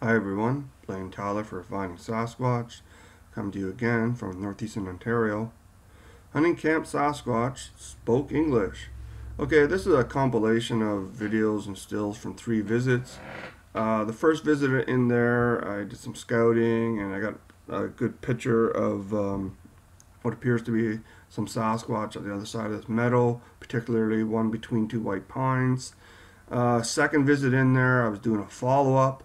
Hi everyone, playing Tyler for Finding Sasquatch. Come to you again from northeastern Ontario. Hunting Camp Sasquatch spoke English. Okay, this is a compilation of videos and stills from 3 visits. The first visit in there, I did some scouting and I got a good picture of what appears to be some Sasquatch on the other side of this meadow, particularly one between 2 white pines. Second visit in there, I was doing a follow up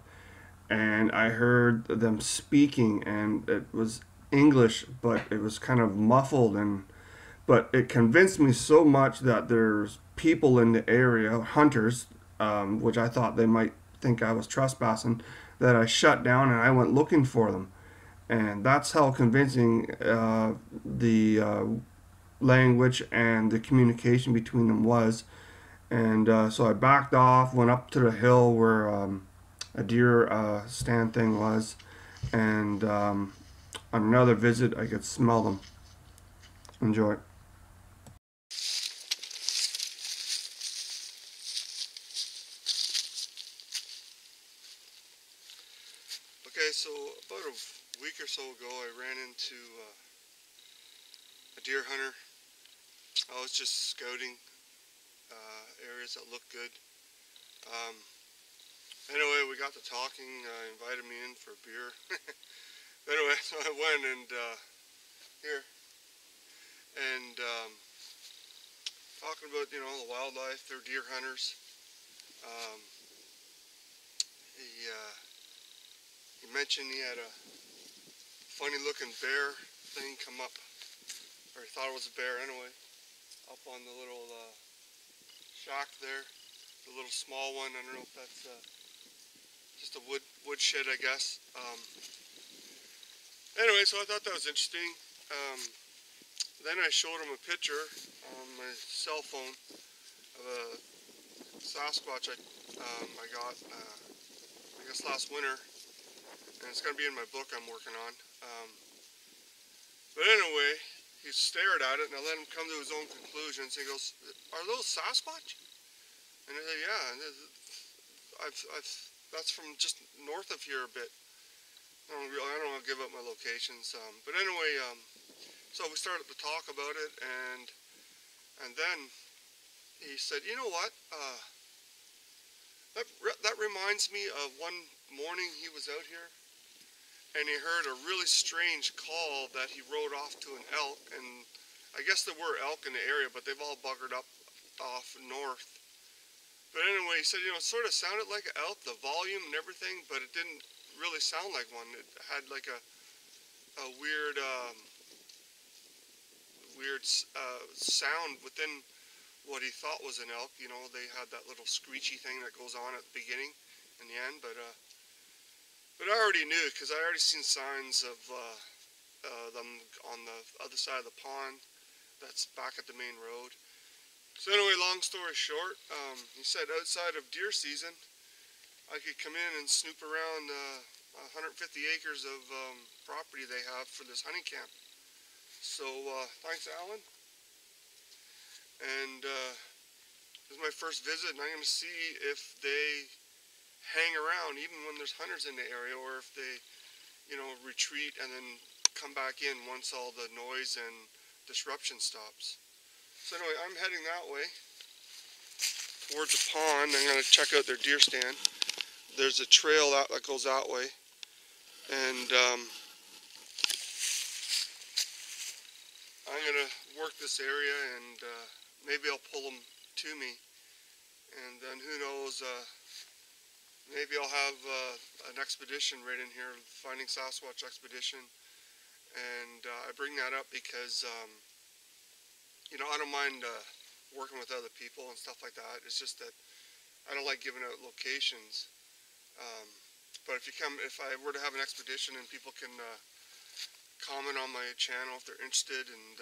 and I heard them speaking, and it was English, but it was kind of muffled, and but it convinced me so much that there's people in the area, hunters, which I thought they might think I was trespassing, that I shut down and I went looking for them, and that's how convincing the language and the communication between them was. And so I backed off, went up to the hill where a deer stand thing was, and on another visit, I could smell them. Enjoy. Okay, so about a week or so ago, I ran into a deer hunter. I was just scouting areas that looked good. Um, anyway, we got to talking. Invited me in for a beer. Anyway, so I went and here and talking about the wildlife. They're deer hunters. Um, he he mentioned he had a funny looking bear thing come up, or he thought it was a bear anyway, up on the little shack there, the little small one. I don't know if that's just a wood shed, I guess. Anyway, so I thought that was interesting. Then I showed him a picture on my cell phone of a Sasquatch I got, I guess last winter, and it's going to be in my book I'm working on. But anyway, he stared at it, and I let him come to his own conclusions. He goes, "Are those Sasquatch?" And I said, "Yeah." And that's from just north of here a bit. I don't want to give up my locations. But anyway, so we started to talk about it, and then he said, "You know what? That reminds me of one morning he was out here, and he heard a really strange call that he rode off to an elk, and I guess there were elk in the area, but they've all buggered up off north. But anyway, he said, it sort of sounded like an elk, the volume and everything, but it didn't really sound like one. It had like a weird, sound within what he thought was an elk. They had that little screechy thing that goes on at the beginning and the end, but I already knew because I already seen signs of them on the other side of the pond that's back at the main road. So anyway, long story short, he said outside of deer season, I could come in and snoop around 150 acres of property they have for this hunting camp. So thanks, Alan. And this is my first visit, and I'm going to see if they hang around even when there's hunters in the area, or if they, retreat and then come back in once all the noise and disruption stops. So anyway, I'm heading that way towards the pond. I'm going to check out their deer stand. There's a trail that goes that way, and I'm going to work this area, and maybe I'll pull them to me, and then who knows, maybe I'll have an expedition right in here, Finding Sasquatch expedition. And I bring that up because I don't mind working with other people and stuff like that. It's just that I don't like giving out locations. But if I were to have an expedition and people can comment on my channel if they're interested, and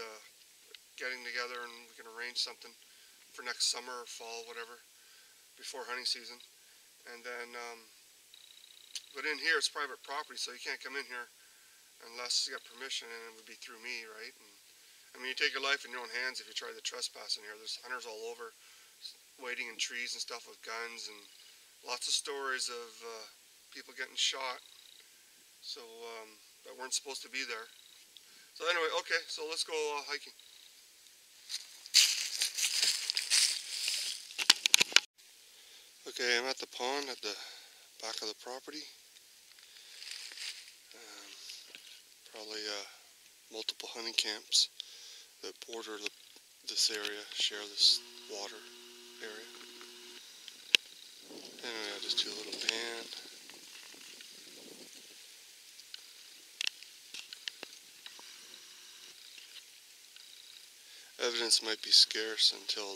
getting together, and we can arrange something for next summer or fall, whatever, before hunting season. And then, but in here it's private property, so you can't come in here unless you got permission, and it would be through me, right? And I mean, you take your life in your own hands if you try to trespass in here. There's hunters all over, waiting in trees and stuff with guns, and lots of stories of people getting shot, so that weren't supposed to be there. So anyway, okay, so let's go hiking. Okay, I'm at the pond at the back of the property. Probably multiple hunting camps that border this area, share this water area. Anyway, I'll just do a little pan. Evidence might be scarce until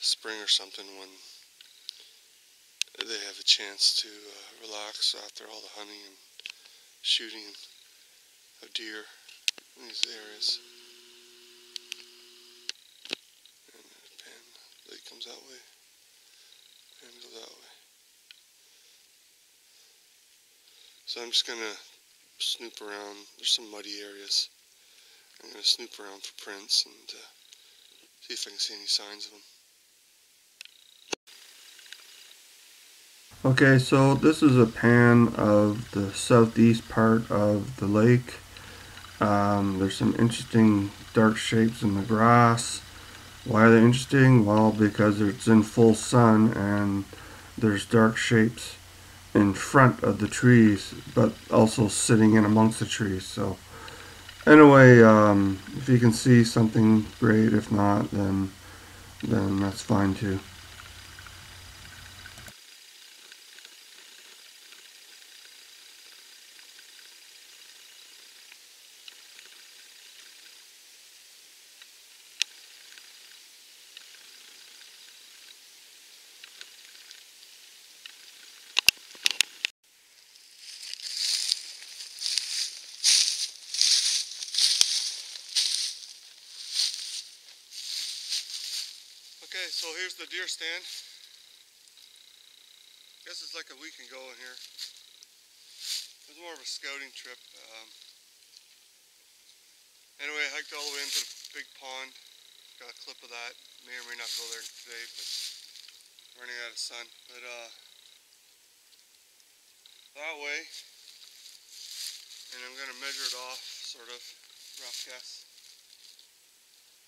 spring or something, when they have a chance to relax after all the hunting and shooting of deer in these areas. And the pan light comes that way, and go that way. So I'm just gonna snoop around. There's some muddy areas. I'm gonna snoop around for prints and see if I can see any signs of them. Okay, so this is a pan of the southeast part of the lake. There's some interesting dark shapes in the grass. Why are they interesting? Well, because it's in full sun and there's dark shapes in front of the trees, but also sitting in amongst the trees. So anyway, if you can see something, great. If not, then that's fine too. Okay, so here's the deer stand. Guess it's like a week ago in here. It was more of a scouting trip. Anyway, I hiked all the way into the big pond. Got a clip of that. May or may not go there today, but running out of sun. But that way, and I'm gonna measure it off, sort of, rough guess.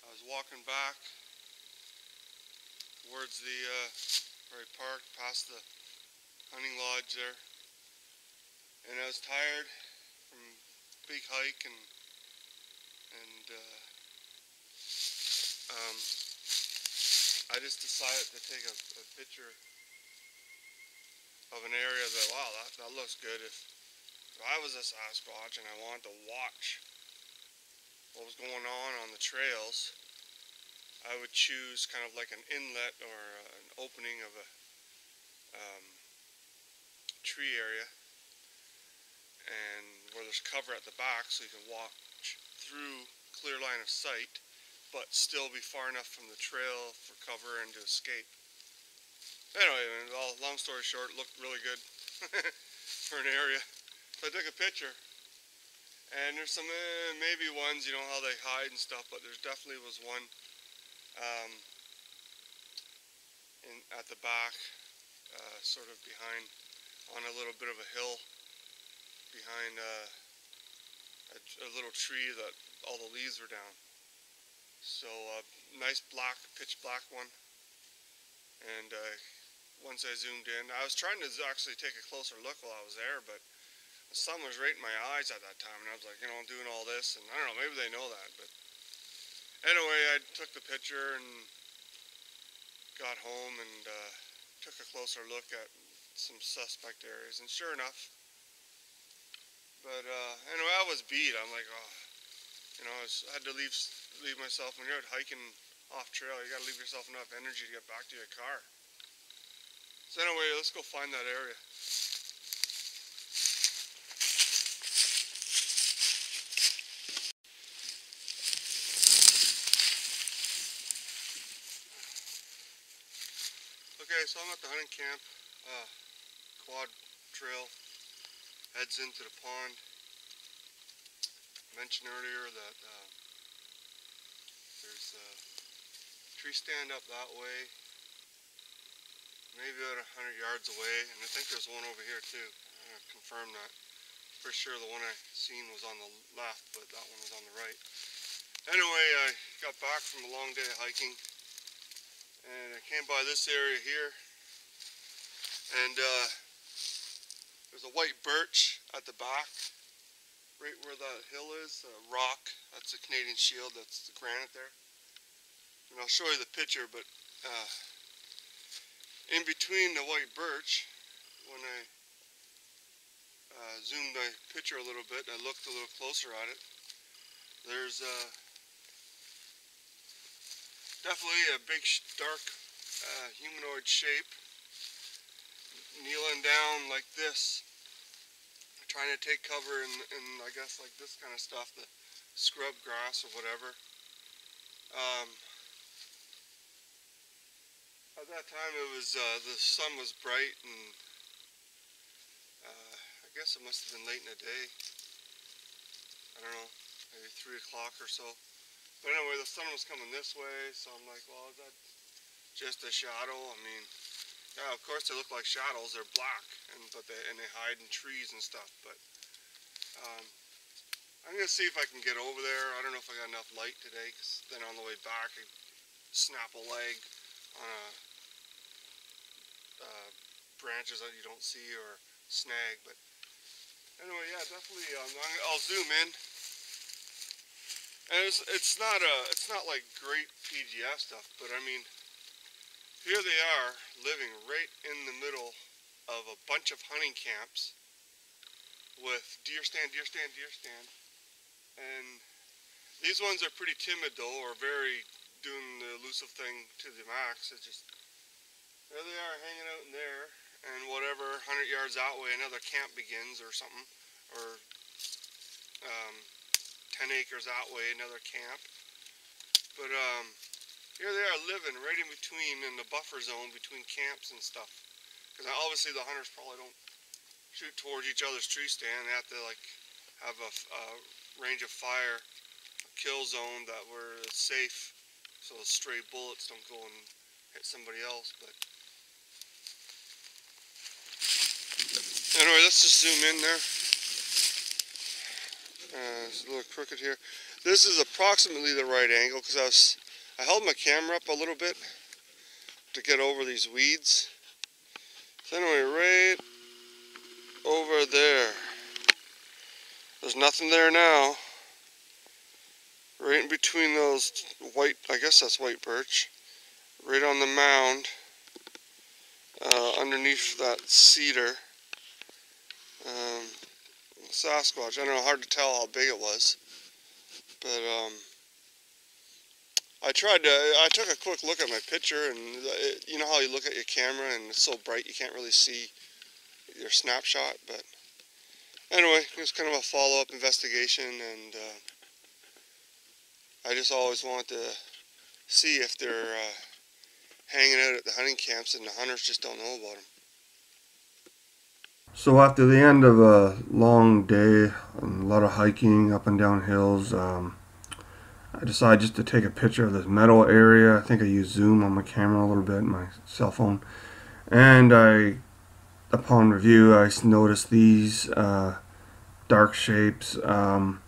I was walking back towards the where I parked, past the hunting lodge there, and I was tired from big hike, and I just decided to take a picture of an area that, wow, that looks good. If I was a Sasquatch and I wanted to watch what was going on the trails, I would choose kind of like an inlet or an opening of a tree area, and where there's cover at the back so you can walk through clear line of sight, but still be far enough from the trail for cover and to escape. Anyway, long story short, it looked really good for an area. So I took a picture, and there's some maybe ones, you know how they hide and stuff, but there definitely was one at the back, sort of behind, on a little bit of a hill, behind a little tree that all the leaves were down. So nice black, pitch black one. And once I zoomed in, I was trying to actually take a closer look while I was there, but the sun was right in my eyes at that time, and I was like, you know, I'm doing all this, and I don't know, maybe they know that, but anyway, I took the picture and got home and took a closer look at some suspect areas, and sure enough, but anyway, I was beat. I'm like, oh, you know, I had to leave myself. When you're out hiking off trail, you gotta leave yourself enough energy to get back to your car. So anyway, let's go find that area. Okay, so I'm at the hunting camp, quad trail, heads into the pond. I mentioned earlier that there's a tree stand up that way. maybe about 100 yards away, and I think there's one over here too. I'm going to confirm that. For sure the one I seen was on the left, but that one was on the right. Anyway, I got back from a long day of hiking, and I came by this area here, and there's a white birch at the back, right where that hill is, rock. That's the Canadian Shield, that's the granite there. And I'll show you the picture, but in between the white birch, when I zoomed my picture a little bit and I looked a little closer at it, there's definitely a big dark humanoid shape kneeling down like this, trying to take cover in I guess like this kind of stuff, the scrub grass or whatever. At that time it was the sun was bright, and I guess it must have been late in the day. I don't know, maybe 3 o'clock or so. But anyway, the sun was coming this way, so I'm like, well, is that just a shadow? I mean, yeah, of course they look like shadows. They're black, and they hide in trees and stuff. But I'm gonna see if I can get over there. I don't know if I got enough light today, because then on the way back I snap a leg on branches that you don't see or snag. But anyway, yeah, definitely. I'll zoom in, and it's not like great PGF stuff, but I mean, here they are living right in the middle of a bunch of hunting camps with deer stand, and these ones are pretty timid though, or very doing the elusive thing to the max. It's just, there they are hanging out in there, and whatever, 100 yards that way another camp begins or something, or 10 acres that way another camp. But here they are living right in between, in the buffer zone between camps and stuff. Because obviously the hunters probably don't shoot towards each other's tree stand. They have to like have a range of fire, a kill zone that where it's safe, so stray bullets don't go and hit somebody else. But anyway, let's just zoom in there. It's a little crooked here. This is approximately the right angle, because I held my camera up a little bit to get over these weeds. So anyway, right over there. There's nothing there now. Right in between those white, I guess that's white birch. Right on the mound. Underneath that cedar. Sasquatch. I don't know, hard to tell how big it was. But I took a quick look at my picture, and you know how you look at your camera and it's so bright you can't really see your snapshot. But anyway, it was kind of a follow-up investigation, and I just always want to see if they're hanging out at the hunting camps and the hunters just don't know about them. So after the end of a long day and a lot of hiking up and down hills, I decided just to take a picture of this meadow area. I think I used zoom on my camera a little bit, my cell phone. And upon review, I noticed these dark shapes, and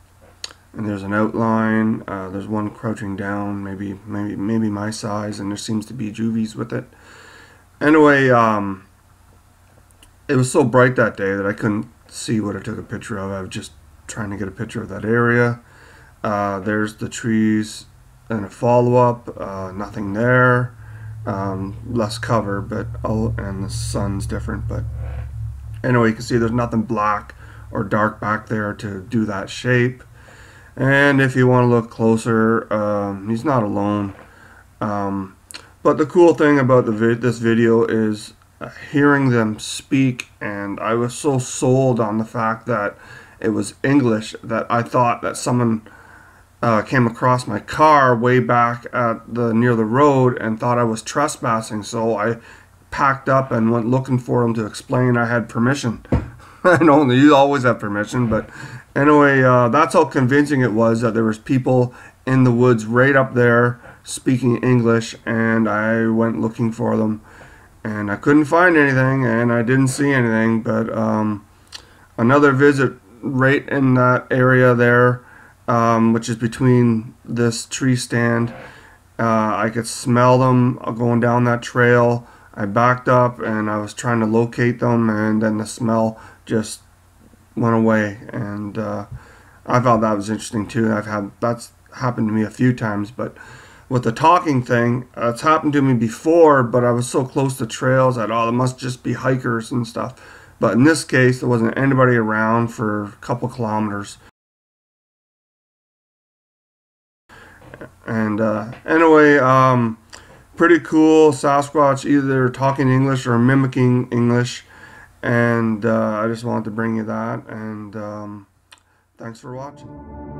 there's an outline. There's one crouching down, maybe my size, and there seems to be juvies with it. Anyway, it was so bright that day that I couldn't see what I took a picture of. I was just trying to get a picture of that area. There's the trees and a follow-up, nothing there, less cover, but and the sun's different. But anyway, you can see there's nothing black or dark back there to do that shape. And if you want to look closer, he's not alone. But the cool thing about this video is hearing them speak, and I was so sold on the fact that it was English that I thought that someone came across my car way back at near the road and thought I was trespassing. So I packed up and went looking for him to explain I had permission. I know you always have permission, but anyway, that's how convincing it was that there was people in the woods right up there speaking English, and I went looking for them. and I couldn't find anything, and I didn't see anything. But another visit right in that area there, which is between this tree stand. I could smell them going down that trail. I backed up and I was trying to locate them, and then the smell just went away. And I thought that was interesting too. That's happened to me a few times, but with the talking thing, it's happened to me before. But I was so close to trails that it must just be hikers and stuff. But in this case, there wasn't anybody around for a couple kilometers. And anyway, pretty cool Sasquatch, either talking English or mimicking English. And I just wanted to bring you that. And thanks for watching.